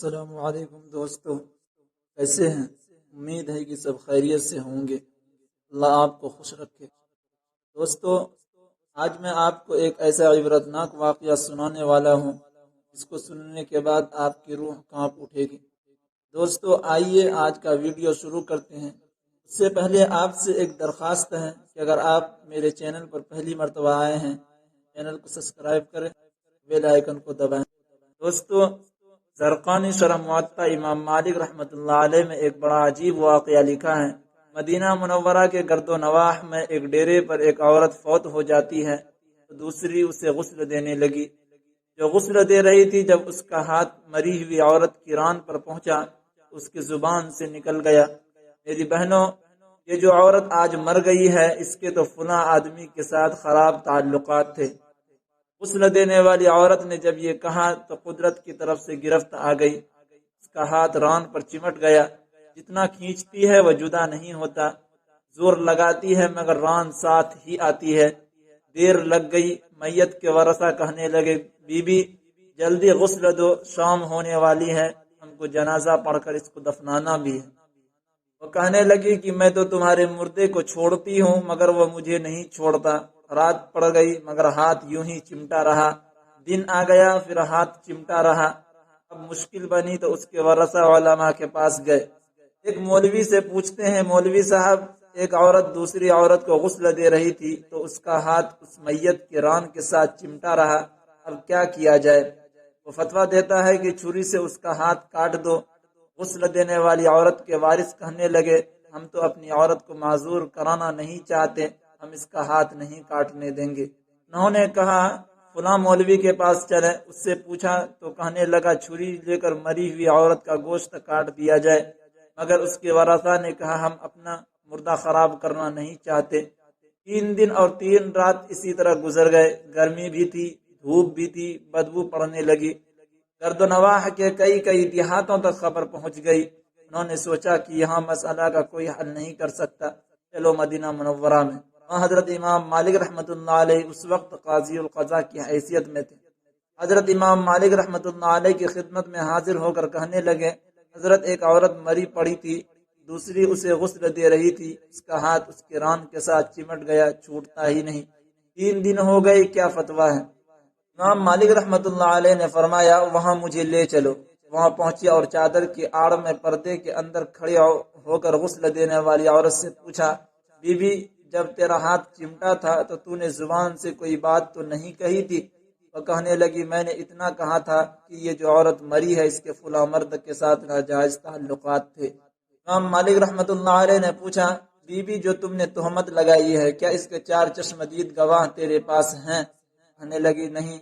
السلام علیکم دوستو، کیسے ہیں؟ امید ہے کہ سب خیریت سے ہوں گے۔ اللہ آپ کو خوش رکھے۔ دوستو، آج میں آپ کو ایک ایسا عبرتناک واقعہ سنانے والا ہوں جس کو سننے کے بعد آپ کی روح کانپ اٹھے گی۔ دوستو، آئیے آج کا ویڈیو شروع کرتے ہیں۔ اس سے پہلے آپ سے ایک درخواست ہے کہ اگر آپ میرے چینل پر پہلی مرتبہ آئے ہیں، چینل کو سبسکرائب کریں، بیل آئیکن کو دبائیں۔ دوستو، زرقانی شرح معطا امام مالک رحمۃ اللہ علیہ میں ایک بڑا عجیب واقعہ لکھا ہے۔ مدینہ منورہ کے گرد و نواح میں ایک ڈیرے پر ایک عورت فوت ہو جاتی ہے تو دوسری اسے غسل دینے لگی۔ جو غسل دے رہی تھی، جب اس کا ہاتھ مری ہوئی عورت کی ران پر پہنچا تو اس کی زبان سے نکل گیا، میری بہنوں، یہ جو عورت آج مر گئی ہے، اس کے تو فلاں آدمی کے ساتھ خراب تعلقات تھے۔ غسل دینے والی عورت نے جب یہ کہا تو قدرت کی طرف سے گرفت آ گئی۔ اس کا ہاتھ ران پر چمٹ گیا، جتنا کھینچتی ہے وہ جدا نہیں ہوتا، زور لگاتی ہے مگر ران ساتھ ہی آتی ہے۔ دیر لگ گئی، میت کے ورثہ کہنے لگے، بی بی جلدی غسل دو، شام ہونے والی ہے، ہم کو جنازہ پڑھ کر اس کو دفنانا بھی ہے۔ وہ کہنے لگی کہ میں تو تمہارے مردے کو چھوڑتی ہوں مگر وہ مجھے نہیں چھوڑتا۔ رات پڑ گئی مگر ہاتھ یوں ہی چمٹا رہا، دن آ گیا پھر ہاتھ چمٹا رہا۔ اب مشکل بنی تو اس کے ورثہ علماء کے پاس گئے۔ ایک مولوی سے پوچھتے ہیں، مولوی صاحب، ایک عورت دوسری عورت کو غسل دے رہی تھی تو اس کا ہاتھ اس میت کے ران کے ساتھ چمٹا رہا، اب کیا کیا جائے؟ وہ فتویٰ دیتا ہے کہ چھری سے اس کا ہاتھ کاٹ دو۔ غسل دینے والی عورت کے وارث کہنے لگے، ہم تو اپنی عورت کو معذور کرانا نہیں چاہتے، ہم اس کا ہاتھ نہیں کاٹنے دیں گے۔ انہوں نے کہا فلاں مولوی کے پاس چلیں، اس سے پوچھا تو کہنے لگا چھری لے کر مری ہوئی عورت کا گوشت کاٹ دیا جائے، مگر اس کے ورثہ نے کہا ہم اپنا مردہ خراب کرنا نہیں چاہتے۔ 3 دن اور 3 رات اسی طرح گزر گئے، گرمی بھی تھی، دھوپ بھی تھی، بدبو پڑنے لگی۔ گرد و نواح کے کئی دیہاتوں تک خبر پہنچ گئی۔ انہوں نے سوچا کہ یہاں مسئلہ کا کوئی حل نہیں کر سکتا، چلو مدینہ منورہ میں۔ وہاں حضرت امام مالک رحمۃ اللہ علیہ اس وقت قاضی القضاء کی حیثیت میں تھے۔ حضرت امام مالک رحمۃ اللہ علیہ کی خدمت میں حاضر ہو کر کہنے لگے، حضرت ایک عورت مری پڑی تھی، دوسری اسے غسل دے رہی تھی، اس کا ہاتھ اس کے ران کے ساتھ چمٹ گیا، چھوٹتا ہی نہیں، 3 دن ہو گئے، کیا فتویٰ ہے؟ امام مالک رحمۃ اللہ علیہ نے فرمایا، وہاں مجھے لے چلو۔ وہاں پہنچے اور چادر کی آڑ میں پردے کے اندر کھڑے ہو کر غسل دینے والی عورت سے پوچھا، بی بی جب تیرا ہاتھ چمٹا تھا تو نے زبان سے کوئی بات تو نہیں کہی تھی؟ وہ کہنے لگی، میں نے اتنا کہا تھا کہ یہ جو عورت مری ہے اس کے فلاں مرد کے ساتھ ناجائز تعلقات تھے۔ امام مالک رحمۃ اللہ علیہ نے پوچھا، بی بی جو تم نے تہمت لگائی ہے، کیا اس کے 4 چشمدید گواہ تیرے پاس ہیں؟ کہنے لگی، نہیں۔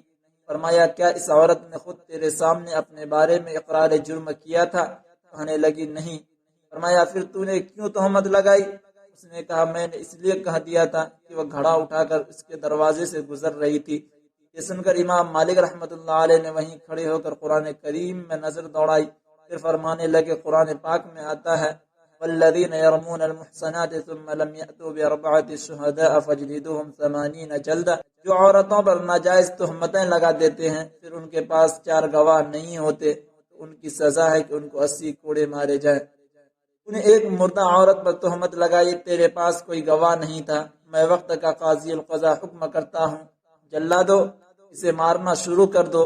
فرمایا، کیا اس عورت نے خود تیرے سامنے اپنے بارے میں اقرار جرم کیا تھا؟ کہنے لگی، نہیں۔ فرمایا، پھر تو نے کیوں تہمت لگائی؟ اس نے کہا، میں نے اس لیے کہہ دیا تھا کہ وہ گھڑا اٹھا کر اس کے دروازے سے گزر رہی تھی۔ یہ سن کر امام مالک رحمۃ اللہ علیہ نے وہیں کھڑے ہو کر قرآن کریم میں نظر دوڑائی، پھر فرمانے لگے، قرآن پاک میں آتا ہے، والذین یرمون المحصنات ثم لم یأتوا بأربعة شہداء فاجلدوہم 80 جلدہ۔ جو عورتوں پر ناجائز تہمتیں لگا دیتے ہیں پھر ان کے پاس 4 گواہ نہیں ہوتے تو ان کی سزا ہے کہ ان کو 80 کوڑے مارے جائیں۔ انہیں ایک مردہ عورت پر تہمت لگائی، تیرے پاس کوئی گواہ نہیں تھا، میں وقت کا قاضی القضاء حکم کرتا ہوں، جلادو اسے مارنا شروع کر دو۔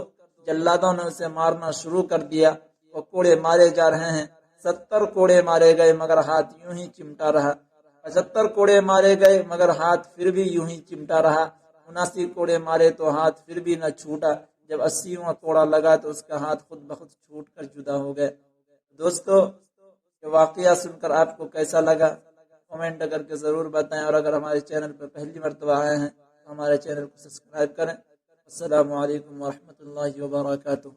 جلادوں نے اسے مارنا شروع کر دیا، وہ کوڑے مارے جا رہے ہیں۔ 70 کوڑے مارے گئے مگر ہاتھ یوں ہی چمٹا رہا۔ 75 کوڑے مارے گئے مگر ہاتھ پھر بھی یوں ہی چمٹا رہا۔ 79 کوڑے مارے تو ہاتھ پھر بھی نہ چھوٹا۔ جب 80واں کوڑا لگا تو اس کا ہاتھ خود بخود چھوٹ کر جدا ہو گئے۔ دوستو، یہ واقعہ سن کر آپ کو کیسا لگا؟ کمنٹ کر کے ضرور بتائیں، اور اگر ہمارے چینل پر پہلی مرتبہ آئے ہیں تو ہمارے چینل کو سبسکرائب کریں۔ السلام علیکم ورحمۃ اللہ وبرکاتہ۔